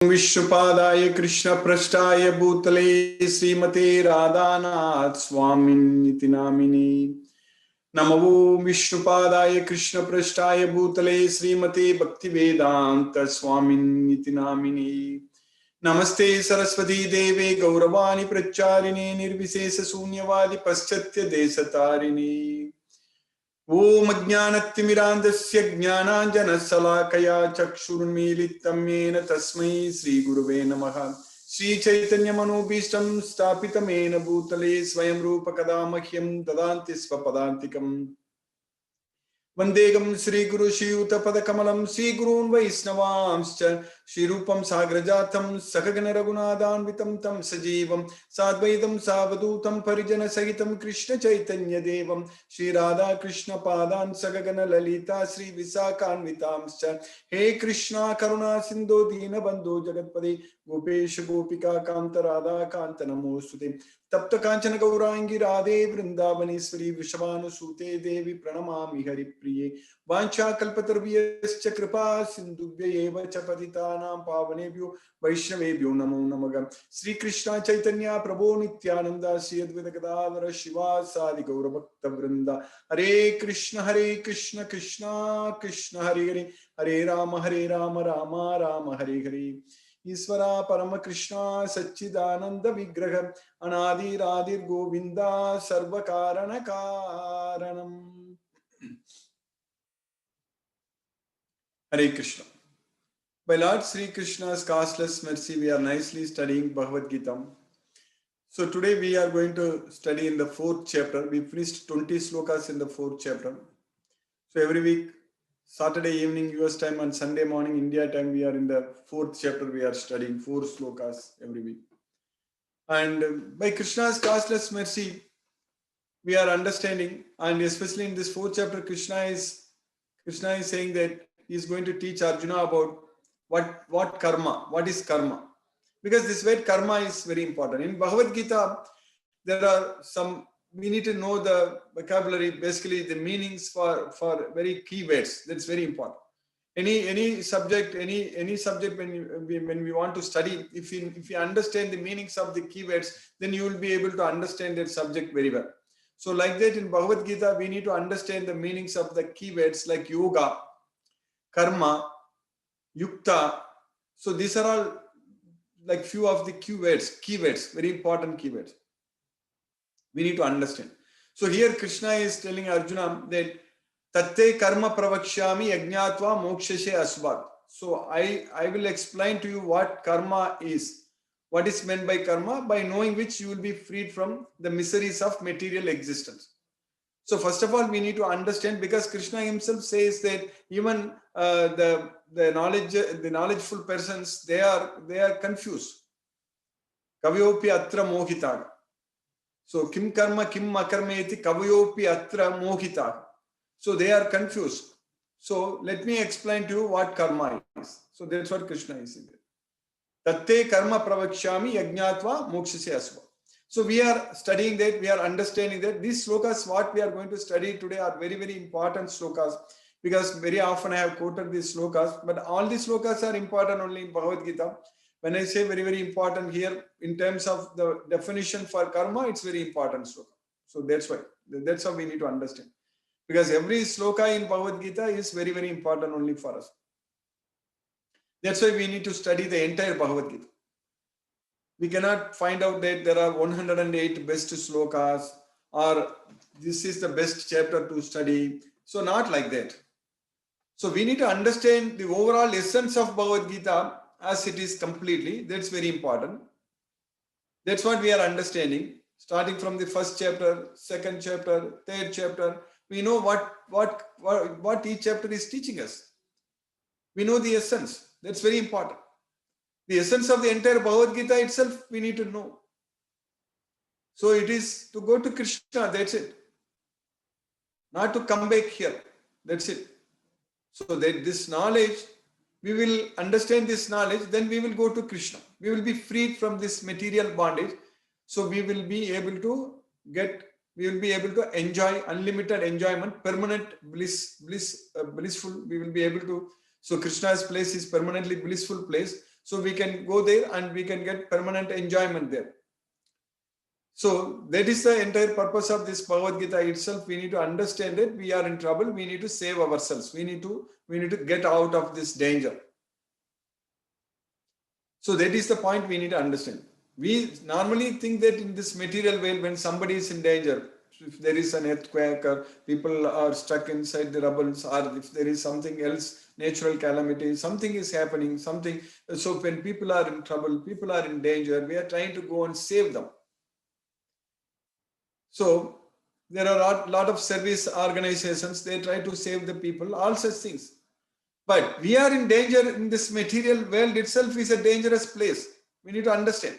विष्णुपादाय कृष्ण पृष्ठाय भूतले श्रीमते राधानाथ स्वामिन्निति नामिने नमो विष्णुपादाय कृष्ण पृष्ठाय भूतले श्रीमते भक्तिवेदांत स्वामिन्निति नामिने नमस्ते सरस्वती देवे गौरवाणी प्रचारिणे निर्विशेष शून्यवादी पश्चात्य देशतारिणे ओम अज्ञानतिमिरान्धस्य ज्ञानाञ्जनशलाकया चक्षुरुन्मीलितं येन तस्मै श्रीगुरुवे नमः। श्रीचैतन्यमनोभीष्टं स्थापितं येन भूतले स्वयं रूप कदा मह्यं ददान्ति स्वपदान्तिकम्। वन्देगं श्रीगुरु श्रीयुतपदकमलं श्रीगुरून् वैष्णवांश्च श्रीरूपं साग्रजातं सखगण रघुनाथान्वितं तं सजीवं साद्वैतं सावधूतं परिजनसहितं कृष्ण चैतन्य देवं श्रीराधा कृष्ण पादान् सखगण ललिता श्री विशाखान्वितांश्च हे कृष्णा करुणा सिन्धो दीनबन्धो जगत्पदे गोपेश गोपिका कान्त राधा कान्त नमोस्तुते। तप्त कांचन गौरांगी राधे वृंदावनेश्वरी वृषभानुसूते देवी प्रणमामि हरिप्रिये। वाञ्छा कल्पतरुभ्यश्च कृपा सिन्धुभ्यैव च पतितानां पावनेभ्यो वैष्णवेभ्यो नमो नमः। श्री कृष्ण चैतन्य प्रभो नित्यानंद श्री अद्वैत गदाधर शिवासादि गौरभक्तवृंद। हरे कृष्ण कृष्ण कृष्ण हरे हरे, हरे राम राम राम हरे हरे। ईश्वरा परम कृष्णा सच्चिदानंद विग्रह अनादिरादिर गोविंदा सर्व कारण कारणम। Hare Krishna. By Lord Sri Krishna's costless mercy, we are nicely studying Bhagavad Gita. So today we are going to study in the 4th chapter. We finished 20 slokas in the 4th chapter. So every week, Saturday evening US time and Sunday morning India time, we are in the 4th chapter. We are studying 4 slokas every week. And by Krishna's costless mercy, we are understanding, and especially in this 4th chapter, Krishna is saying that he is going to teach Arjuna about what karma, what is karma. Because this word karma is very important. In Bhagavad Gita, there are some, we need to know the vocabulary, basically the meanings for very key words. That's very important. Any subject, any subject when we want to study, if you understand the meanings of the keywords, then you will be able to understand that subject very well. So like that in Bhagavad Gita, we need to understand the meanings of the keywords like yoga, karma, yukta. So these are all like few of the keywords, very important keywords. We need to understand. So here Krishna is telling Arjuna that Tatte karma pravakshami ajñātva mokshashe asvat. So I will explain to you what karma is. What is meant by karma? By knowing which you will be freed from the miseries of material existence. So first of all, we need to understand, because Krishna himself says that even the knowledgeful persons, they are confused. Kavyopi atra mohita. So kim karma kim akarmeti kavyopi atra mohita. So they are confused. So let me explain to you what karma is. So that's what Krishna is saying. Tatte karma pravakshami yajñātva mokshasya asva. So we are studying that, we are understanding that these slokas, what we are going to study today, are very, very important slokas, because very often I have quoted these slokas, but all these slokas are important only in Bhagavad Gita. When I say very, very important here, in terms of the definition for karma, it's very important sloka. So that's how we need to understand. Because every sloka in Bhagavad Gita is very, very important only for us. That's why we need to study the entire Bhagavad Gita. We cannot find out that there are 108 best slokas or this is the best chapter to study. So not like that. So we need to understand the overall essence of Bhagavad Gita as it is completely. That's very important. That's what we are understanding. Starting from the 1st chapter, 2nd chapter, 3rd chapter, we know what each chapter is teaching us. We know the essence. That's very important. The essence of the entire Bhagavad Gita itself, we need to know. So it is to go to Krishna, that's it. Not to come back here, that's it. So that this knowledge, we will understand this knowledge, then we will go to Krishna. We will be freed from this material bondage. So we will be able to enjoy unlimited enjoyment, permanent blissful. We will be able to. So Krishna's place is permanently blissful place. So we can go there and we can get permanent enjoyment there. So that is the entire purpose of this Bhagavad Gita itself. We need to understand that we are in trouble. We need to save ourselves. We need to get out of this danger. So that is the point we need to understand. We normally think that in this material world, when somebody is in danger, if there is an earthquake or people are stuck inside the rubbles, or if there is something else, natural calamity, something is happening, something. So when people are in trouble, people are in danger, we are trying to go and save them. So there are a lot of service organizations, they try to save the people, all such things. But we are in danger in this material world itself is a dangerous place. We need to understand.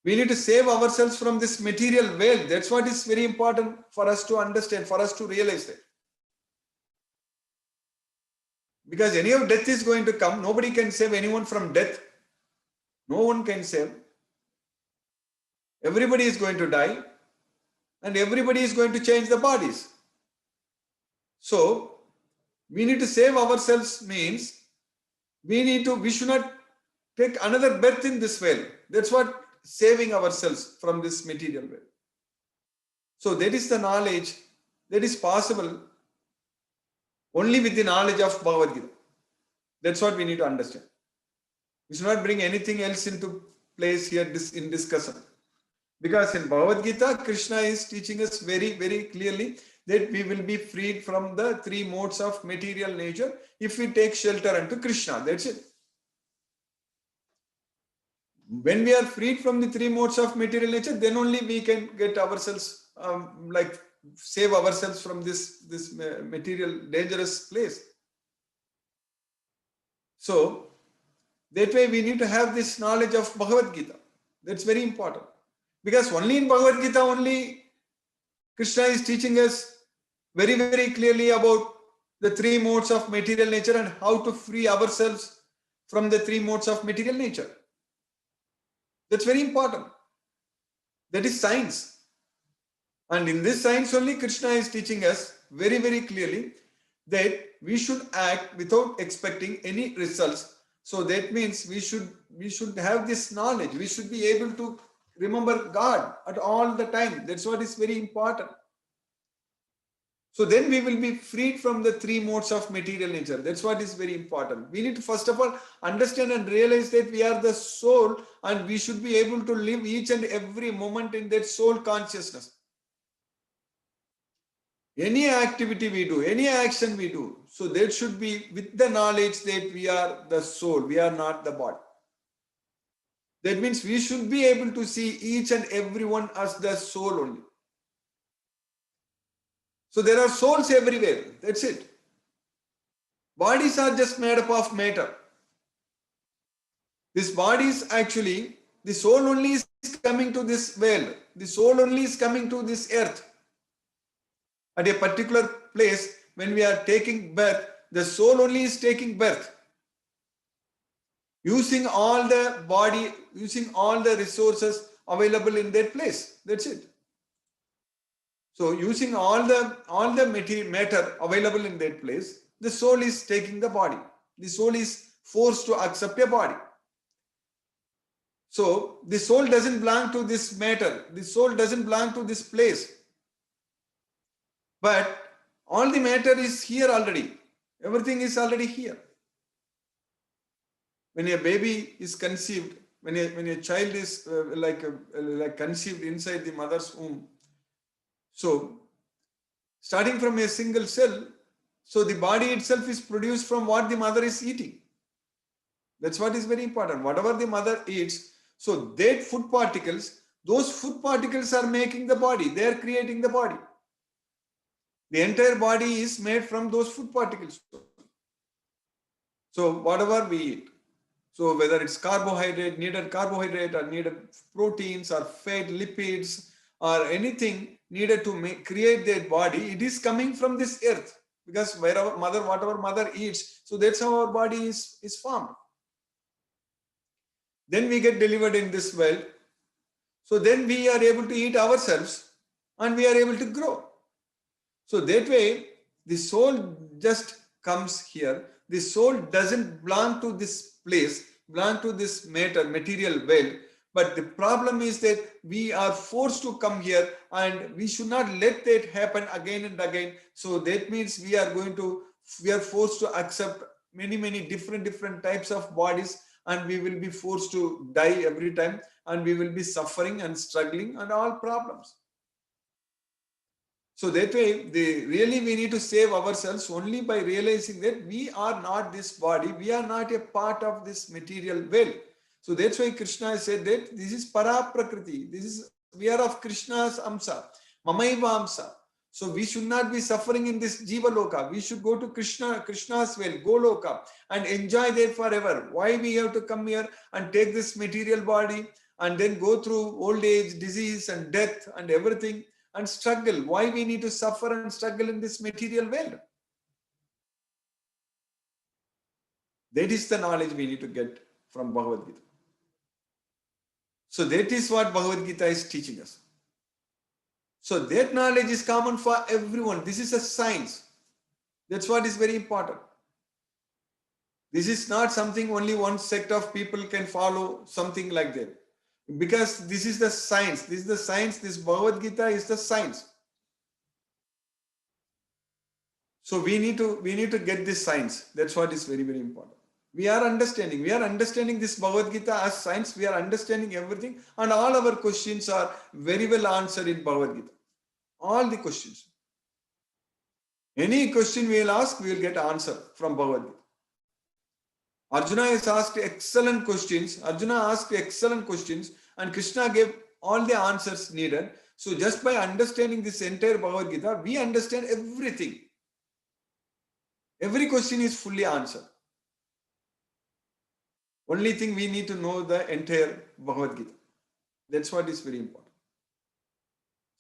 We need to save ourselves from this material world. That's what is very important for us to understand, for us to realize that. Because any of death is going to come. Nobody can save anyone from death. No one can save. Everybody is going to die. And everybody is going to change the bodies. So, we need to save ourselves means we should not take another birth in this world. That's what saving ourselves from this material world. So that is the knowledge that is possible only with the knowledge of Bhagavad Gita. That's what we need to understand. We should not bring anything else into place here in discussion. Because in Bhagavad Gita, Krishna is teaching us very, very clearly that we will be freed from the three modes of material nature if we take shelter unto Krishna. That's it. When we are freed from the three modes of material nature, then only we can get ourselves, save ourselves from this material dangerous place. So, that way we need to have this knowledge of Bhagavad Gita. That's very important. Because only in Bhagavad Gita, only Krishna is teaching us very, very clearly about the three modes of material nature and how to free ourselves from the three modes of material nature. That's very important. That is science. And in this science only, Krishna is teaching us very, very clearly that we should act without expecting any results. So that means we should have this knowledge. We should be able to remember God at all the time. That's what is very important. So then we will be freed from the three modes of material nature. That's what is very important. We need to first of all understand and realize that we are the soul and we should be able to live each and every moment in that soul consciousness. Any activity we do, any action we do, so that should be with the knowledge that we are the soul, we are not the body. That means we should be able to see each and everyone as the soul only. So there are souls everywhere. That's it. Bodies are just made up of matter. This body is actually, the soul only is coming to this world. The soul only is coming to this earth. At a particular place, when we are taking birth, the soul only is taking birth. Using all the body, using all the resources available in that place. That's it. So using all the material matter available in that place, the soul is taking the body. The soul is forced to accept a body. So the soul doesn't belong to this matter. The soul doesn't belong to this place. But all the matter is here already. Everything is already here. When a baby is conceived, when a child is conceived inside the mother's womb, so starting from a single cell, so the body itself is produced from what the mother is eating. That's what is very important. Whatever the mother eats, so that food particles, those food particles are making the body. They are creating the body. The entire body is made from those food particles. So whatever we eat, so whether it's needed carbohydrate or needed proteins or fat, lipids or anything needed to create that body, it is coming from this earth. Because whatever mother eats, so that's how our body is formed. Then we get delivered in this world. So then we are able to eat ourselves and we are able to grow. So that way, the soul just comes here. The soul doesn't belong to this place. belong to this material world. But the problem is that we are forced to come here, and we should not let that happen again and again. So that means we are forced to accept many different types of bodies, and we will be forced to die every time, and we will be suffering and struggling and all problems. So that way, really we need to save ourselves only by realizing that we are not this body, we are not a part of this material world. So that's why Krishna said that this is para prakriti, we are of Krishna's amsa, mamaiva amsa. So we should not be suffering in this jiva loka. We should go to Krishna's well, Goloka, and enjoy there forever. Why we have to come here and take this material body and then go through old age, disease and death and everything and struggle? Why we need to suffer and struggle in this material world? That is the knowledge we need to get from Bhagavad Gita. So that is what Bhagavad Gita is teaching us. So that knowledge is common for everyone. This is a science. That's what is very important. This is not something only one sect of people can follow, something like that. Because this is the science. This is the science. This Bhagavad Gita is the science. So we need to get this science. That's what is very important. We are understanding this Bhagavad Gita as science. We are understanding everything, and all our questions are very well answered in Bhagavad Gita. All the questions. Any question we will ask, we will get answer from Bhagavad Gita. Arjuna has asked excellent questions. And Krishna gave all the answers needed. So just by understanding this entire Bhagavad Gita, we understand everything. Every question is fully answered. Only thing we need to know the entire Bhagavad Gita. That's what is very important.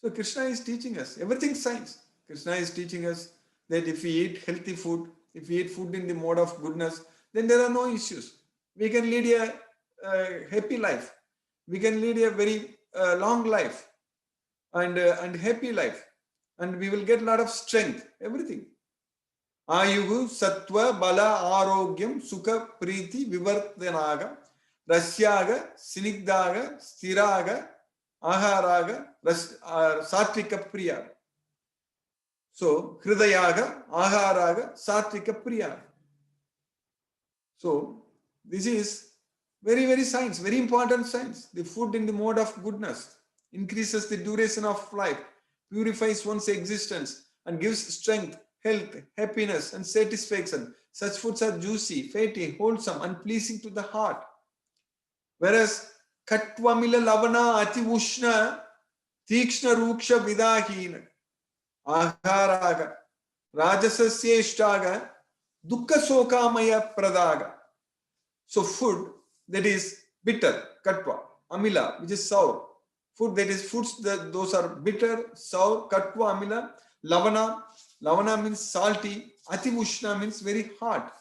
So Krishna is teaching us everything science. Krishna is teaching us that if we eat healthy food, if we eat food in the mode of goodness, then there are no issues. We can lead a happy life. We can lead a very long life and happy life. And we will get a lot of strength, everything. Ayuhu, Sattva, Bala, Arogyam, Sukha, Priti, Vivardhanaga, Rasyaga, Sinigdaga, Stiraga, Aharaga, Satvika Priya. So, Hridayaga, Aharaga, Satvika Priya. So, this is very science, very important science. The food in the mode of goodness increases the duration of life, purifies one's existence, and gives strength, health, happiness, and satisfaction. Such foods are juicy, fatty, wholesome, and pleasing to the heart. Whereas Katvamila Lavana Ati Ushna Tikshna Ruksha Vidahina Aharaga Rajasasya Ishtaga Dukkha Sokamaya Pradaga. So food that is bitter, Katva, Amila, which is sour. Food that is foods that those are bitter, sour, Katva, Amila, Lavana. Lavana means salty. Ati Ushna means very hot.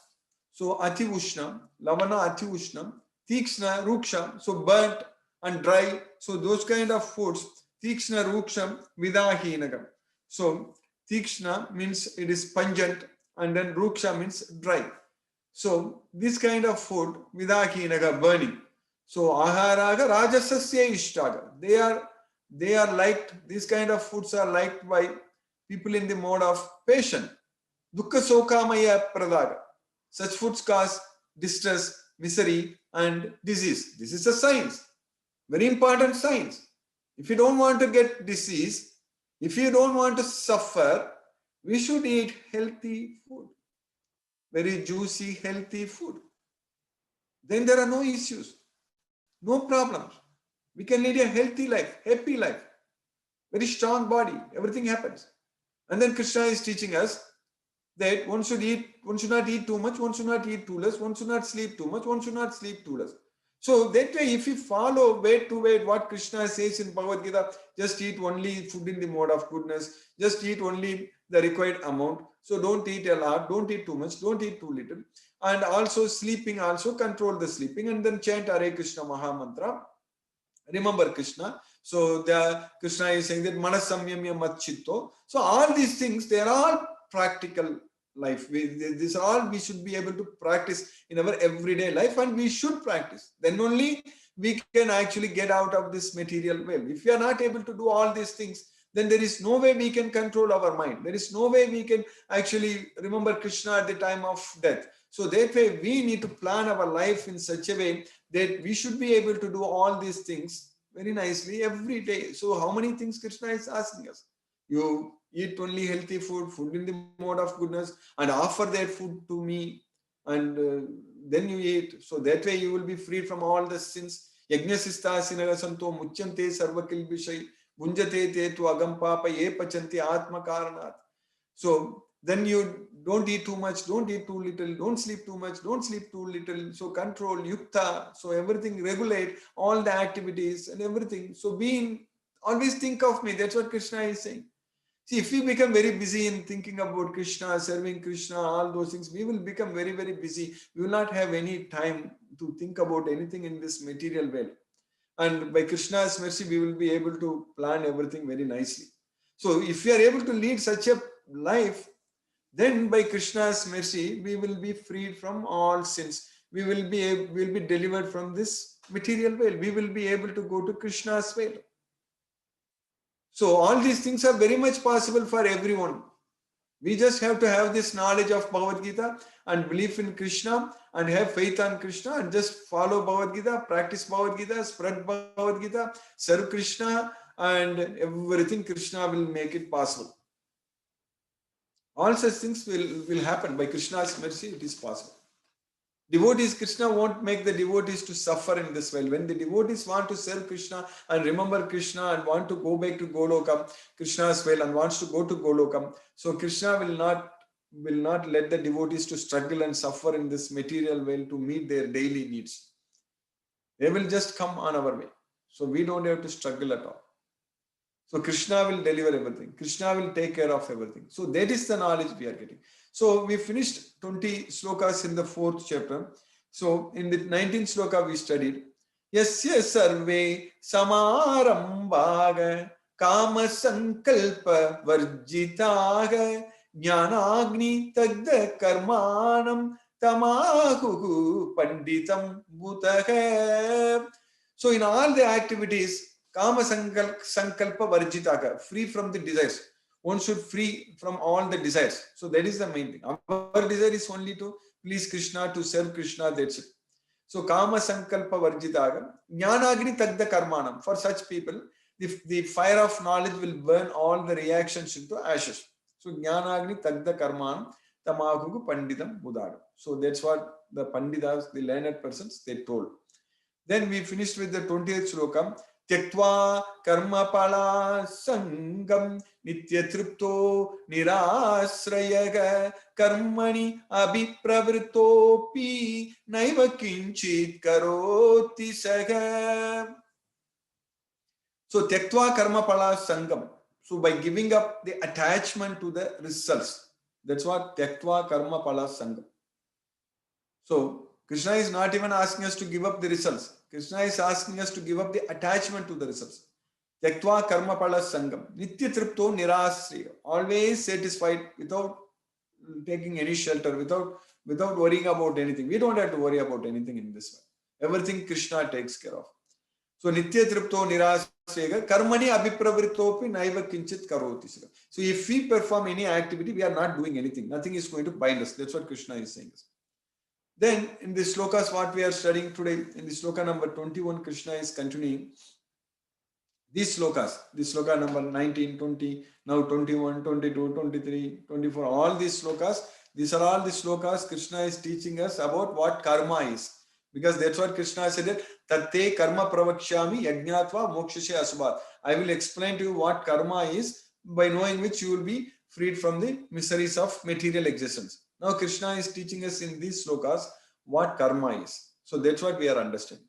So Ati Ushna, Lavana Ati Ushna, Tikshna, Ruksha, so burnt and dry. So those kind of foods, Tikshna, Ruksha, Vidahinagam. So Tikshna means it is pungent, and then Ruksha means dry. So this kind of food, Vidahinaga, burning. So Aharaga, Rajasasya Ishtaga. They are liked, these kind of foods are liked by people in the mode of passion. Dukkha Sokamaya Pradaga. Such foods cause distress, misery, and disease. This is a science. Very important science. If you don't want to get disease, if you don't want to suffer, we should eat healthy food. Very juicy, healthy food. Then there are no issues, no problems. We can lead a healthy life, happy life, very strong body, everything happens. And then Krishna is teaching us that one should not eat too much, one should not eat too less, one should not sleep too much, one should not sleep too less. So that way, if you follow weight to weight what Krishna says in Bhagavad Gita, just eat only food in the mode of goodness, just eat only the required amount. So don't eat a lot, don't eat too much, don't eat too little. And also sleeping, also control the sleeping, and then chant Hare Krishna Maha Mantra. Remember Krishna. So Krishna is saying that Manasamyamya Mat Chitto. So all these things, they are all practical life. These are all we should be able to practice in our everyday life, and we should practice. Then only we can actually get out of this material world. If we are not able to do all these things, then there is no way we can control our mind. There is no way we can actually remember Krishna at the time of death. So that way, we need to plan our life in such a way that we should be able to do all these things very nicely every day. So how many things Krishna is asking us? You eat only healthy food, food in the mode of goodness, and offer that food to me, and then you eat. So that way you will be freed from all the sins. Yajnasista sinagasanto muchyante sarvakilbishai bunjate te tu agam papa ye pachanti atma karanat. So then you don't eat too much, don't eat too little, don't sleep too much, don't sleep too little. So control, yukta, so everything regulate, all the activities and everything. So being, always think of me. That's what Krishna is saying. See, if we become very busy in thinking about Krishna, serving Krishna, all those things, we will become very, very busy. We will not have any time to think about anything in this material world. And by Krishna's mercy, we will be able to plan everything very nicely. So if we are able to lead such a life, then by Krishna's mercy, we will be freed from all sins. We will be delivered from this material world. We will be able to go to Krishna's world. So all these things are very much possible for everyone. We just have to have this knowledge of Bhagavad Gita and belief in Krishna and have faith on Krishna and just follow Bhagavad Gita, practice Bhagavad Gita, spread Bhagavad Gita, serve Krishna, and everything Krishna will make it possible. All such things will happen. By Krishna's mercy, it is possible. Devotees, Krishna won't make the devotees to suffer in this world. When the devotees want to serve Krishna and remember Krishna and want to go back to Golokam, Krishna's well, and wants to go to Golokam, so Krishna will not let the devotees to struggle and suffer in this material world to meet their daily needs. They will just come on our way. So we don't have to struggle at all. So Krishna will deliver everything. Krishna will take care of everything. So that is the knowledge we are getting. So we finished 20 slokas in the 4th chapter. So in the 19th sloka we studied, Yasya sarve samarambhaga kama sankalpa varjitaga jnanagni tagda karmanam tamahu panditam bhutaga. So in all the activities, Kama sankalpa varjitaga, free from the desires. One should free from all the desires. So that is the main thing. Our desire is only to please Krishna, to serve Krishna, that's it. So Kama sankalpa varjitaga, jnanagni tagda karmanam. For such people, the fire of knowledge will burn all the reactions into ashes. So jnanagni tagda karmanam tamahugu pandidam buddhagam. So that's what the panditas, the learned persons, they told. Then we finished with the 20th sloka. Tyaktva karma pala sangam nitya tripto nirasrayaga karmani abhipravrittopi naiva kinchit karoti saga. So tyaktva karma pala sangam. So by giving up the attachment to the results, that's what tyaktva karma pala sangam. So Krishna is not even asking us to give up the results. Krishna is asking us to give up the attachment to the results. Tyaktva karma pala sangam. Nitya tripto nirasriya. Always satisfied without taking any shelter, without worrying about anything. We don't have to worry about anything in this world. Everything Krishna takes care of. So nitya tripto nirasriya karmani abhipravrittopi naiva kinchit karoti. So if we perform any activity, we are not doing anything. Nothing is going to bind us. That's what Krishna is saying. Then in the slokas what we are studying today, in the sloka number 21, Krishna is continuing these slokas. The sloka number 19, 20, now 21, 22, 23, 24, all these slokas, these are all the slokas Krishna is teaching us about what karma is. Because that's what Krishna said, Tatte karma pravakshami yajnatva mokshasya asubhat. I will explain to you what karma is, by knowing which you will be freed from the miseries of material existence. Now Krishna is teaching us in these slokas what karma is. So that's what we are understanding.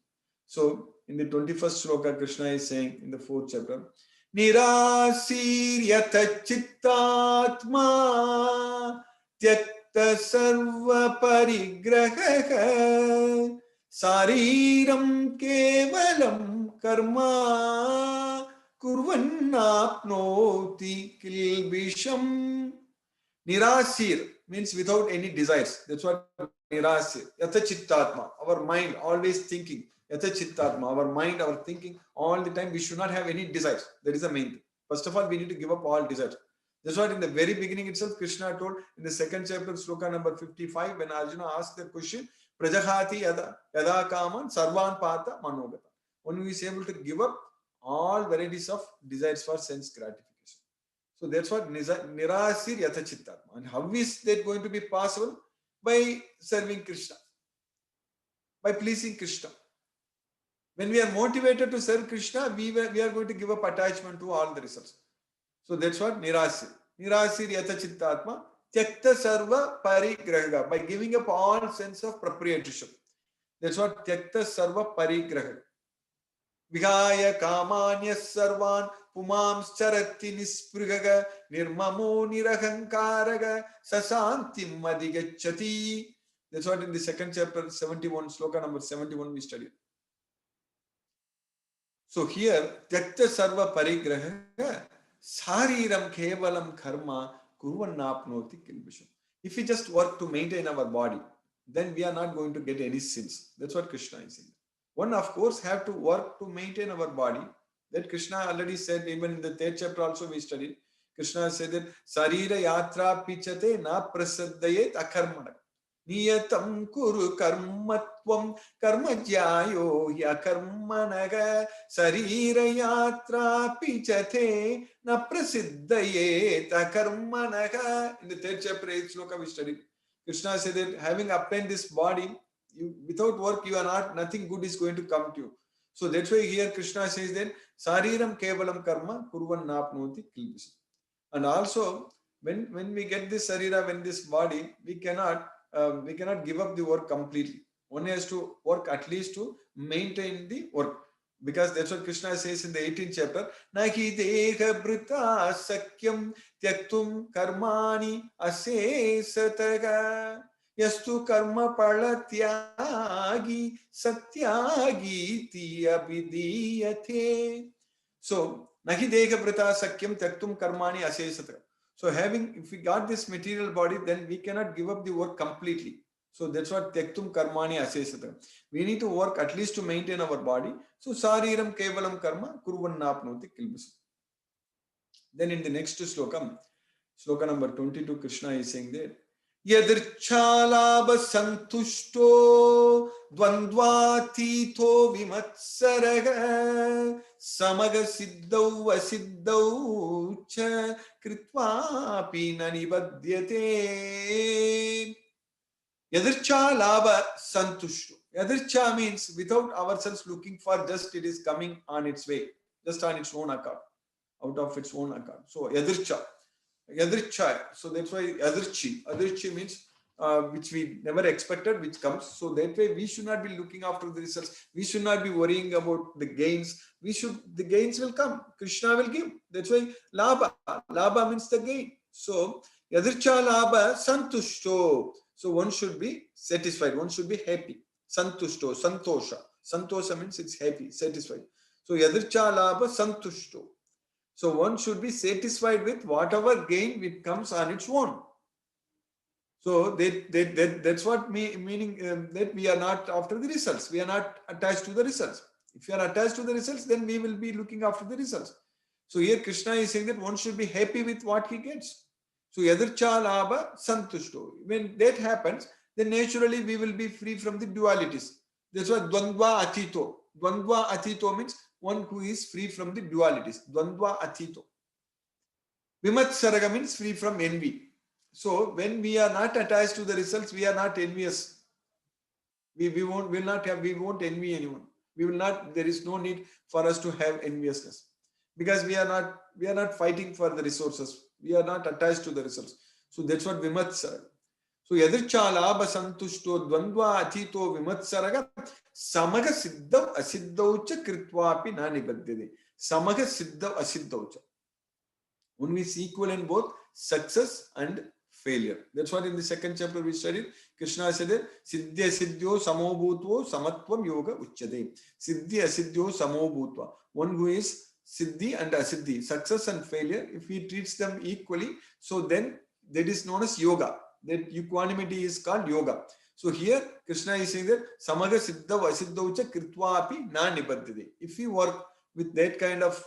So in the 21st sloka, Krishna is saying in the 4th chapter, Nirasiryata chittatma tyakta sarva parigraha sariram kevalam karma kurvannapnoti kilbisham. Nirasir. means without any desires. That's what nirasya. Yatha chittatma, our mind always thinking. Yatha chittatma, our mind, our thinking all the time. We should not have any desires. That is the main thing. First of all, we need to give up all desires. That's what in the very beginning itself, Krishna told in the second chapter, sloka number 55, when Arjuna asked the question, Prajahati yada kaman sarvan pata manogata. One who is able to give up all varieties of desires for sense gratification. So that's what nirasir yatha chittatma. And how is that going to be possible? By serving Krishna, by pleasing Krishna. When we are motivated to serve Krishna, we are going to give up attachment to all the results. So that's what nirasir. Nirasir yatha chittatma tyakta sarva parigraha. By giving up all sense of proprietorship. That's what tyakta sarva parigraha. Vihaya kamanya sarvan pumams charati nisprigaga nirmamo nirahankaraga sasantim madhigachati. That's what in the second chapter 71, sloka number 71 we studied. So here, tyakta sarva parigraha sariram kevalam karma kurvannapnoti kilbisham. If we just work to maintain our body, then we are not going to get any sins. That's what Krishna is saying. One, of course, have to work to maintain our body. That Krishna already said, even in the third chapter also we studied. Krishna said that Sarira yatra pichate na prasaddayet akarmana. Niyatam kuru karmatvam karmajyayo yakarmanaga. Sarira yatra pichate na prasiddayet akarmanaga. In the third chapter, 8th sloka we studied. Krishna said that having obtained this body, without work, you are not, nothing good is going to come to you. So that's why here Krishna says that Sariram Kevalam Karma Kurvan Napnoti Kilbis. And also, when we get this Sarira, when this body, we cannot give up the work completely. One has to work at least to maintain the work. Because that's what Krishna says in the 18th chapter. Nahi deha brita sakyam tyaktum karmani asesataga. Yastu karma palatyagi satyagi abhidiyate. So, nahi deka prita sakyam taktum karmani asesata. So, if we got this material body, then we cannot give up the work completely. So, that's what taktum karmani asesata. We need to work at least to maintain our body. So, sariram kevalam karma kurvannapnoti kilbisam. Then in the next sloka number 22, Krishna is saying that Yadirchalabha santushto dvandvatito vimatsaraga samaga siddhau asiddhau cha kritvapi nanibadhyate. Yadirchalabha santushto. Yadircha means without ourselves looking for, just it is coming on its way, just on its own account, out of its own account. So Yadircha. Yadricha. So that's why Yadrichi. Yadrichi means which we never expected, which comes. So that way we should not be looking after the results. We should not be worrying about the gains. The gains will come. Krishna will give. That's why Labha. Labha means the gain. So Yadricha Labha Santushto. So one should be satisfied. One should be happy. Santushto. Santosha. Santosha means it's happy, satisfied. So Yadricha Labha Santushto. So one should be satisfied with whatever gain it comes on its own. So that's what meaning that we are not after the results. We are not attached to the results. If you are attached to the results, then we will be looking after the results. So here Krishna is saying that one should be happy with what he gets. So yadircha labha santushto. When that happens, then naturally we will be free from the dualities. That's why dvandva atito. Dvandva atito means one who is free from the dualities. Dvandva atito. Vimatsaraga means free from envy. So when we are not attached to the results, we are not envious. We won't envy anyone. There is no need for us to have enviousness. Because we are not fighting for the resources. We are not attached to the results. So that's what vimatsaraga. So yadircha labha santushto dvandva atito vimatsaraga samaga siddhav asiddhaucha kritvapi na nibadhyate. Samaga siddhav asiddhaucha. One is equal in both success and failure. That's what in the second chapter we studied. Krishna said that siddhya siddhyo samobhutvo samatvam yoga uchyate. Siddhya siddhyo samobhutva. One who is siddhi and asiddhi, success and failure, if he treats them equally, so then that is known as yoga. That equanimity is called yoga. So here Krishna is saying that samaga siddha vasiddhaucha kritvapi na nibaddhati. If we work with that kind of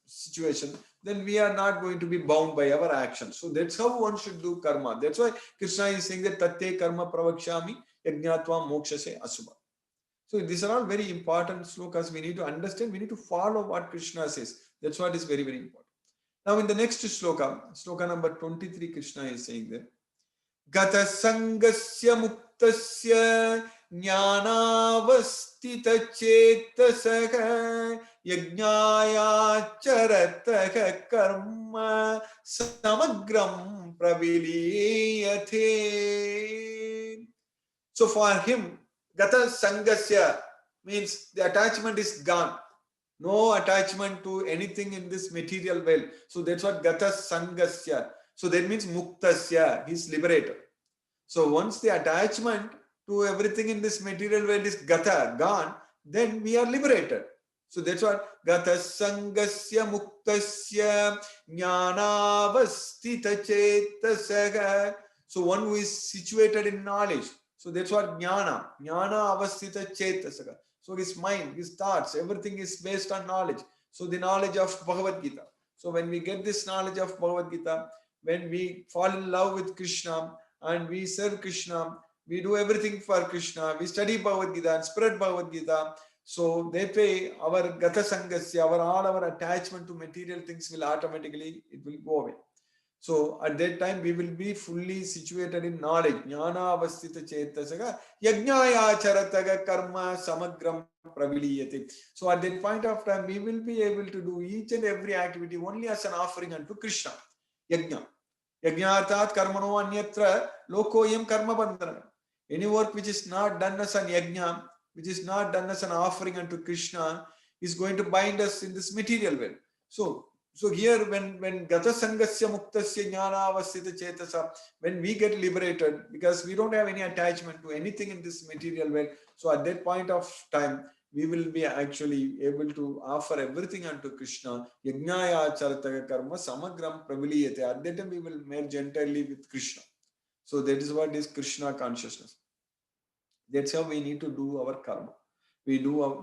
situation, then we are not going to be bound by our actions. So that's how one should do karma. That's why Krishna is saying that tatte karma pravakshami yajnatva mokshase asubha. So these are all very important slokas. We need to understand, we need to follow what Krishna says. That's what is very, very important. Now in the next sloka, sloka number 23, Krishna is saying that Gata sangasya muktasya jnanavastita chetasaka yajnaya charataka karma samagram praviliyate. So for him, Gata sangasya means the attachment is gone. No attachment to anything in this material world. So that's what Gata sangasya. So that means muktasya, he is liberated. So once the attachment to everything in this material world is gata, gone, then we are liberated. So that's what Gata sangasya muktasya jnanavastita chetasaka. So one who is situated in knowledge. So that's what jnana avastita chetasaka. So his mind, his thoughts, everything is based on knowledge. So the knowledge of Bhagavad Gita. So when we get this knowledge of Bhagavad Gita, when we fall in love with Krishna and we serve Krishna, we do everything for Krishna, we study Bhagavad Gita and spread Bhagavad Gita. So that way our Gata Sangasya, all our attachment to material things will automatically, it will go away. So at that time we will be fully situated in knowledge. Jnana avastita chetasaka yajnaya charataga karma samagram praviliyate. So at that point of time we will be able to do each and every activity only as an offering unto Krishna. Yajna. Yajnartat karmano anyatra lokoyam karma bandhana. Any work which is not done as an yajna, which is not done as an offering unto Krishna, is going to bind us in this material world. So here when Gata Sangasya Muktasya Jnana Avastita Chetasa, when we get liberated, because we don't have any attachment to anything in this material world, so at that point of time, we will be actually able to offer everything unto Krishna. Yajnaya Charataka Karma Samagram Praviliyate. At that time, we will merge entirely with Krishna. So that is what is Krishna consciousness. That's how we need to do our karma. We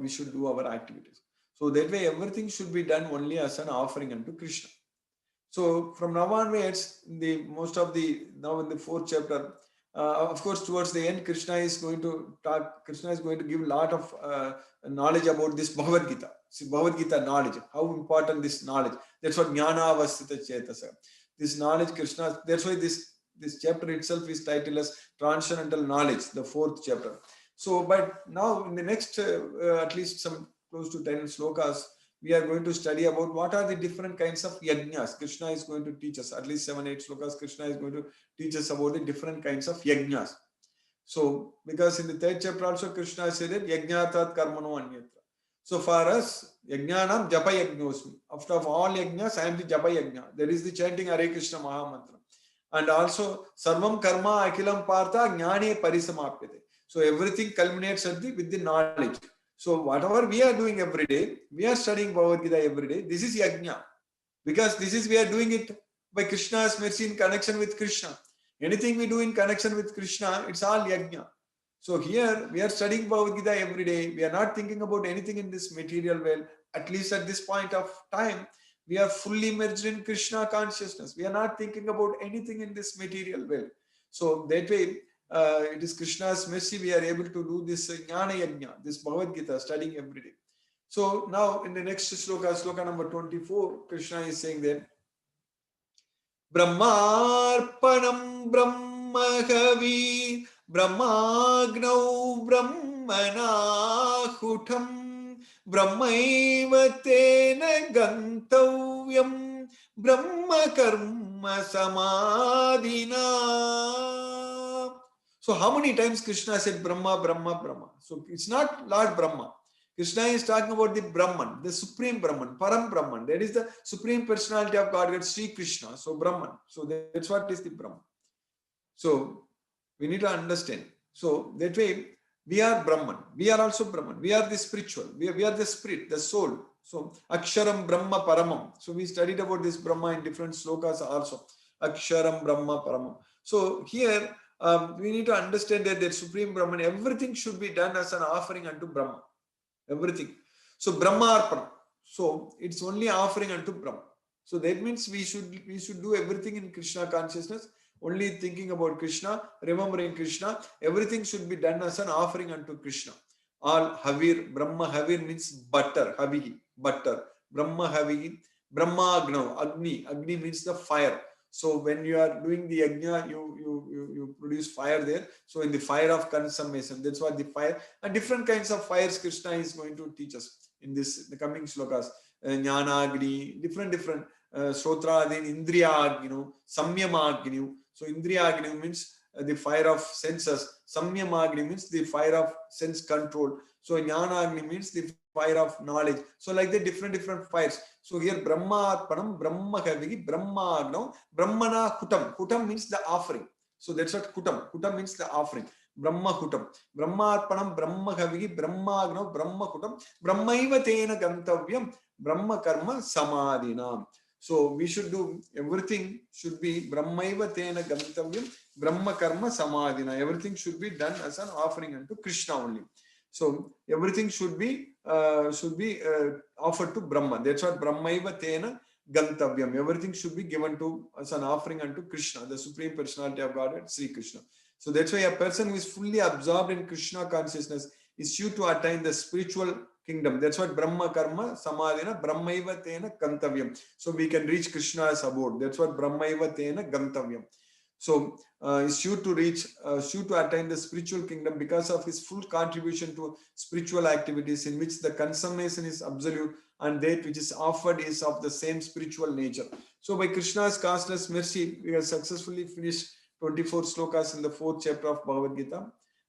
should do our activities. So that way everything should be done only as an offering unto Krishna. So from now onwards, now in the fourth chapter, of course towards the end, Krishna is going to give a lot of knowledge about this Bhagavad Gita. See, Bhagavad Gita knowledge, how important this knowledge. That's what Jnana Avastita Chetasa. This knowledge, Krishna, that's why this chapter itself is titled as Transcendental Knowledge, the fourth chapter. So, but now in the next at least some close to 10 slokas, we are going to study about what are the different kinds of yajnas. Krishna is going to teach us, at least 7-8 slokas, Krishna is going to teach us about the different kinds of yajnas. So, because in the third chapter also Krishna said that yajnatat karmano anyatra. So for us, yajnanam japa yajnosmi. After all yajnas, I am the japa yajna. There is the chanting Hare Krishna Mahamantra. And also, sarvam karma akilam partha jnane parisamapyate. So everything culminates with the knowledge. So whatever we are doing every day, we are studying Bhagavad Gita every day. This is yajna. Because we are doing it by Krishna's mercy in connection with Krishna. Anything we do in connection with Krishna, it's all yajna. So here we are studying Bhagavad Gita every day. We are not thinking about anything in this material world. At least at this point of time, we are fully merged in Krishna consciousness. We are not thinking about anything in this material world. So that way, it is Krishna's mercy we are able to do this Jnana Yajna, this Bhagavad Gita, studying every day. So now in the next sloka number 24, Krishna is saying that Brahmarpanam Brahmahavi Brahmagnau Brahmanahutam Brahmaiva Tena Gantavyam Brahma Karma Samadhina. So how many times Krishna said Brahma, Brahma, Brahma? So it's not Lord Brahma. Krishna is talking about the Brahman, the Supreme Brahman, Param Brahman. That is the Supreme Personality of Godhead, Sri Krishna. So Brahman. So that's what is the Brahman. So we need to understand. So that way we are Brahman. We are also Brahman. We are the spiritual. We are the spirit, the soul. So Aksharam Brahma Paramam. So we studied about this Brahma in different slokas also. Aksharam Brahma Paramam. So here we need to understand that Supreme Brahman, everything should be done as an offering unto Brahma. Everything. So Brahma Arpana. So it's only offering unto Brahma. So that means we should do everything in Krishna consciousness, only thinking about Krishna, remembering Krishna. Everything should be done as an offering unto Krishna. All Havir, Brahma Havir means butter, Havihi, butter. Brahma Havihi, Brahma Agno, Agni means the fire. So when you are doing the yajna, you produce fire there. So in the fire of consummation, that's what the fire, and different kinds of fires Krishna is going to teach us in the coming slokas. Jnana Agni, different Srotra, then Indriya Agni, Samyama Agni. So Indriya Agni means the fire of senses. Samyama Agni means the fire of sense control. So Jnana Agni means the fire of knowledge. So like the different fires. So here Brahma Arpanam, Brahma Havigi, Brahma Agno, Brahmana Hutam. Hutam means the offering. So that's what Hutam. Hutam means the offering. Brahma Hutam. Brahma Arpanam, Brahma Havigi, Brahma Agno, Brahma Hutam, Brahmaiva Tena Gantavyam, Brahma Karma Samadhinam. So we should do everything should be Brahmaiva Tena Gantavyam, Brahma Karma Samadhina. Everything should be done as an offering unto Krishna only. So everything should be offered to Brahma. That's what Brahmaiva Tena Gantavyam. Everything should be given to as an offering unto Krishna, the Supreme Personality of Godhead, Sri Krishna. So that's why a person who is fully absorbed in Krishna consciousness is sure to attain the spiritual kingdom. That's what Brahma Karma Samadhina Brahmaiva Tena Gantavyam. So we can reach Krishna's abode. That's what Brahmaiva Tena Gantavyam. So is sure to attain the spiritual kingdom because of his full contribution to spiritual activities in which the consummation is absolute and that which is offered is of the same spiritual nature. So by Krishna's causeless mercy, we have successfully finished 24 slokas in the 4th chapter of Bhagavad Gita.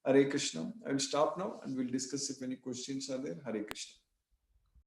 Hare Krishna. I will stop now and we'll discuss if any questions are there. Hare Krishna.